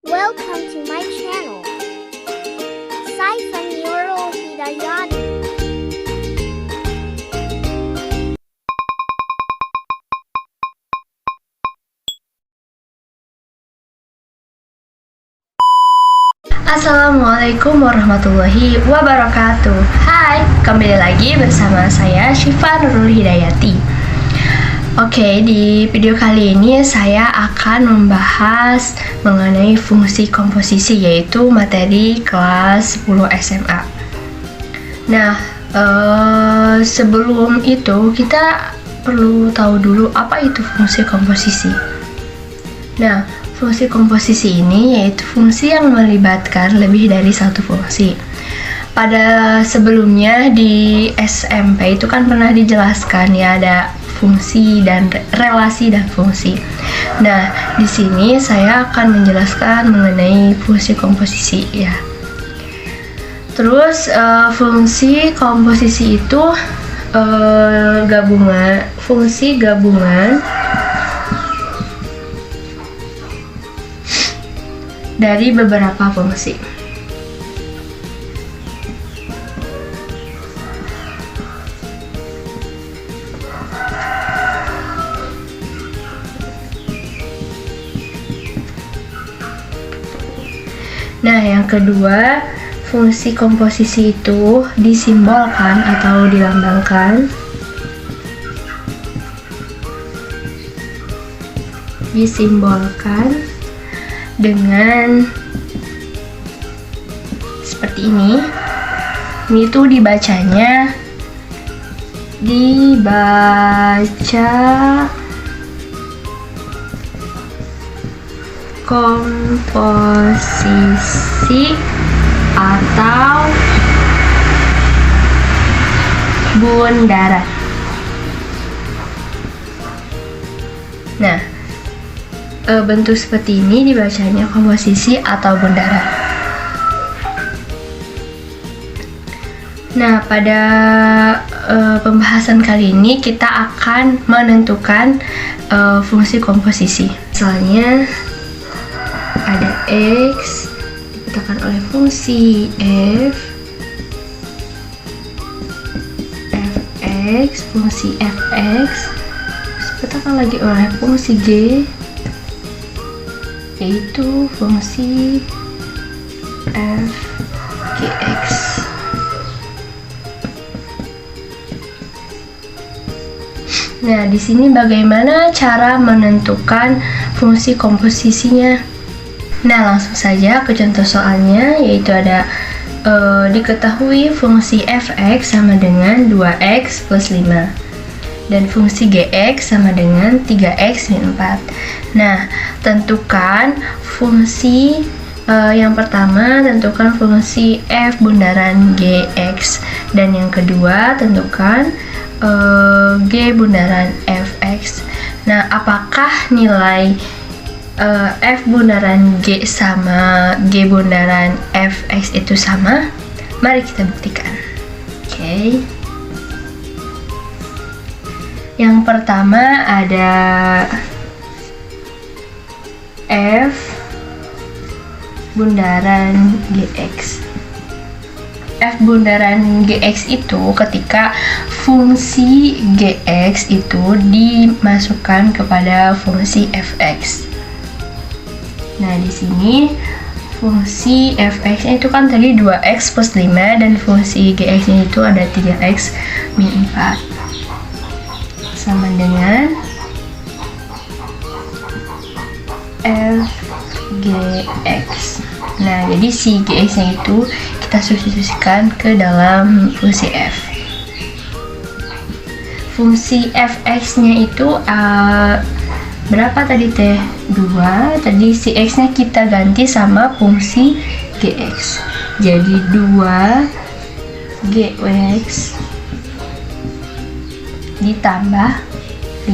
Welcome to my channel. Saifan Nurul Hidayati. Assalamualaikum warahmatullahi wabarakatuh. Hai, kembali lagi bersama saya Syifa Nurul Hidayati. Oke, di video kali ini saya akan membahas mengenai fungsi komposisi, yaitu materi kelas 10 SMA. Nah, sebelum itu kita perlu tahu dulu apa itu fungsi komposisi. Nah, fungsi komposisi ini yaitu fungsi yang melibatkan lebih dari satu fungsi. Pada sebelumnya di SMP itu kan pernah dijelaskan ya, ada fungsi dan relasi dan fungsi. Nah, di sini saya akan menjelaskan mengenai fungsi komposisi ya. Terus fungsi komposisi itu fungsi gabungan dari beberapa fungsi. Nah, yang kedua, fungsi komposisi itu disimbolkan atau dilambangkan dengan seperti ini. Ini tuh dibacanya komposisi atau bundaran. Nah, bentuk seperti ini dibacanya komposisi atau bundaran. Nah, pada pembahasan kali ini kita akan menentukan fungsi komposisi. Misalnya ada X dikatakan oleh fungsi fx, fungsi fx dikatakan lagi oleh fungsi G, yaitu fungsi f(gx). Nah, di sini bagaimana cara menentukan fungsi komposisinya? Nah, langsung saja ke contoh soalnya, yaitu ada diketahui fungsi fx sama dengan 2x plus 5 dan fungsi gx sama dengan 3x min 4. Nah, tentukan fungsi yang pertama, tentukan fungsi f bundaran gx, dan yang kedua tentukan g bundaran fx. Nah, apakah nilai f bundaran g sama g bundaran fx itu sama? Mari kita buktikan. Oke. Yang pertama ada f bundaran gx. F bundaran gx itu ketika fungsi gx itu dimasukkan kepada fungsi fx. Nah, di sini fungsi fx-nya itu kan tadi 2x plus 5 dan fungsi gx-nya itu ada 3x min 4 sama dengan fgx. Nah, jadi si gx-nya itu kita substitusikan ke dalam fungsi f. Fungsi fx-nya itu berapa tadi teh? 2. Tadi si x nya kita ganti sama fungsi gx, jadi 2 gx ditambah 5.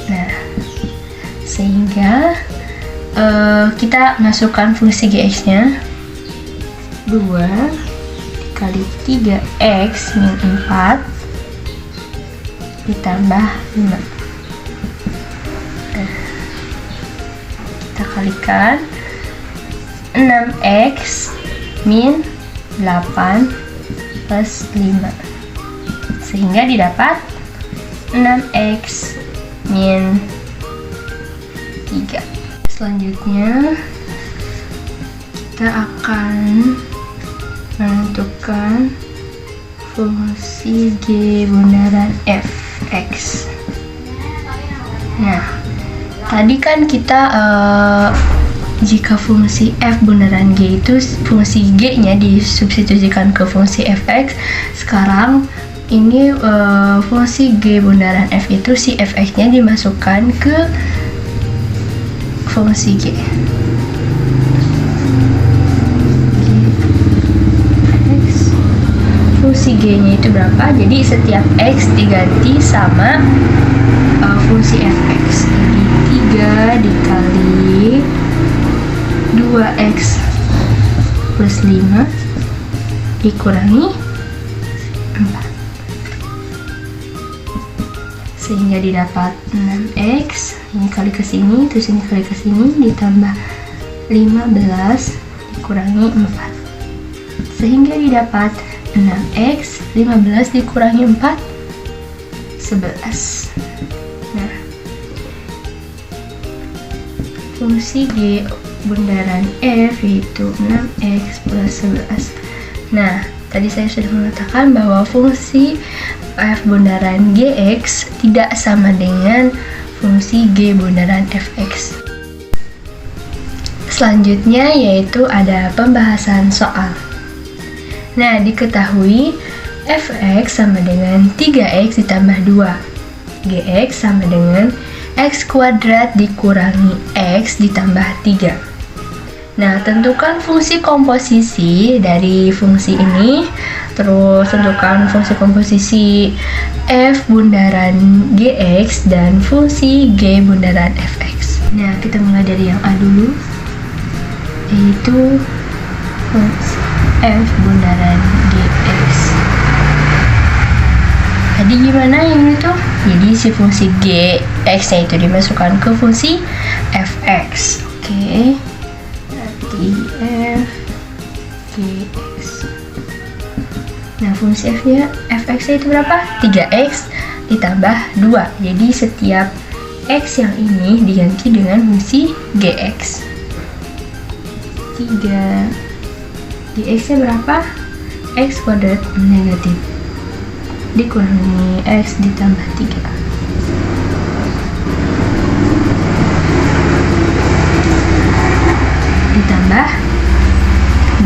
Nah, sehingga kita masukkan fungsi gx nya 2 dikali 3x min 4 ditambah 5. kalikan 6x min 8 plus 5, sehingga didapat 6x min 3. Selanjutnya kita akan menentukan fungsi G bundaran fx. Nah, tadi kan kita jika fungsi f bundaran g itu fungsi g nya disubstitusikan ke fungsi fx. Sekarang ini fungsi g bundaran f itu si fx nya dimasukkan ke fungsi g. Fungsi g nya itu berapa? Jadi setiap x diganti sama fungsi fx. Jadi 3 dikali 2x plus 5 dikurangi 4, sehingga didapat 6x, ini kali ke sini, terus ini kali ke sini, ditambah 15 dikurangi 4, sehingga didapat 6x 15 dikurangi 4 11. Nah, fungsi G bundaran f yaitu 6x plus 11. Nah, tadi saya sudah mengatakan bahwa fungsi f bundaran gx tidak sama dengan fungsi G bundaran fx. Selanjutnya yaitu ada pembahasan soal. Nah, diketahui fx sama dengan 3x ditambah 2. Gx sama dengan x kuadrat dikurangi x ditambah 3. Nah, tentukan fungsi komposisi dari fungsi ini. Terus tentukan fungsi komposisi f bundaran gx dan fungsi g bundaran fx. Nah, kita mulai dari yang A dulu, yaitu fungsi f bundaran gx. Tadi gimana yang itu? Jadi si fungsi gx nya itu dimasukkan ke fungsi fx. Oke. Berarti f gx. Nah, fungsi fx nya itu berapa? 3x ditambah 2. Jadi setiap x yang ini diganti dengan fungsi gx. 3 gx nya berapa? X kuadrat negatif dikurangi x ditambah 3 ditambah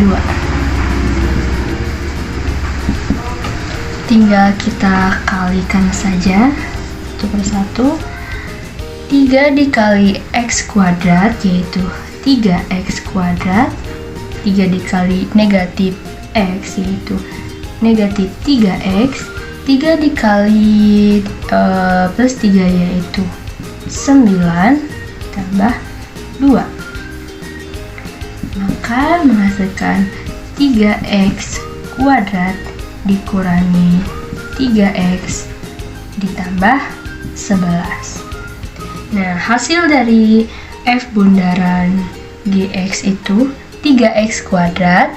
2. Tinggal kita kalikan saja 1 per 1. 3 dikali x kuadrat yaitu 3x kuadrat, 3 dikali negatif x yaitu negatif 3x, 3 dikali plus 3 yaitu 9 tambah 2, maka menghasilkan 3x kuadrat dikurangi 3x ditambah 11. Nah, hasil dari f bundaran gx itu 3x kuadrat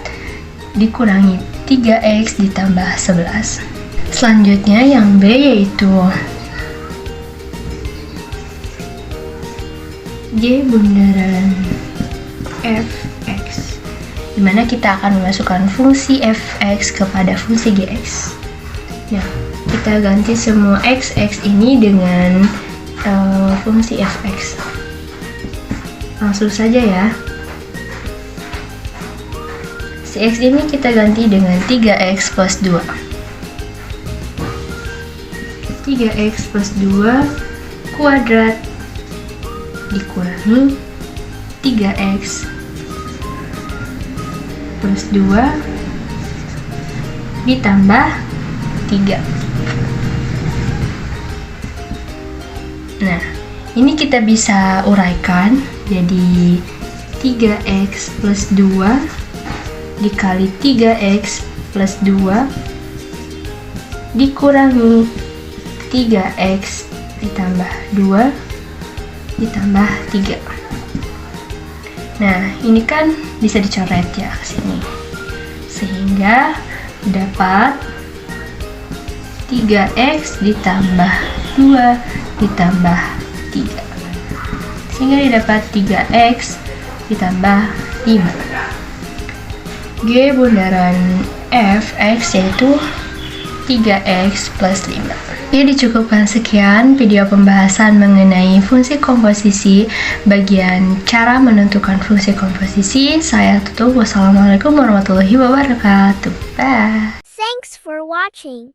dikurangi 3x ditambah 11. Selanjutnya yang B yaitu G bundaran fx, dimana kita akan memasukkan fungsi fx kepada fungsi gx. Nah, kita ganti semua x ini dengan fungsi fx. Langsung saja ya. Si x ini kita ganti dengan 3x plus 2. 3x plus 2 kuadrat dikurangi 3x plus 2 ditambah 3. Nah, ini kita bisa uraikan jadi 3x plus 2 dikali 3x plus 2 dikurangi 3x ditambah 2 ditambah 3. Nah, ini kan bisa dicoret ya ke sini. Sehingga dapat 3x ditambah 2 ditambah 3. Sehingga didapat 3x ditambah 5. G bundaran fx yaitu 3x plus 5. Ya, dicukupkan sekian video pembahasan mengenai fungsi komposisi bagian cara menentukan fungsi komposisi. Saya tutup. Wassalamualaikum warahmatullahi wabarakatuh. Bye. Thanks for watching.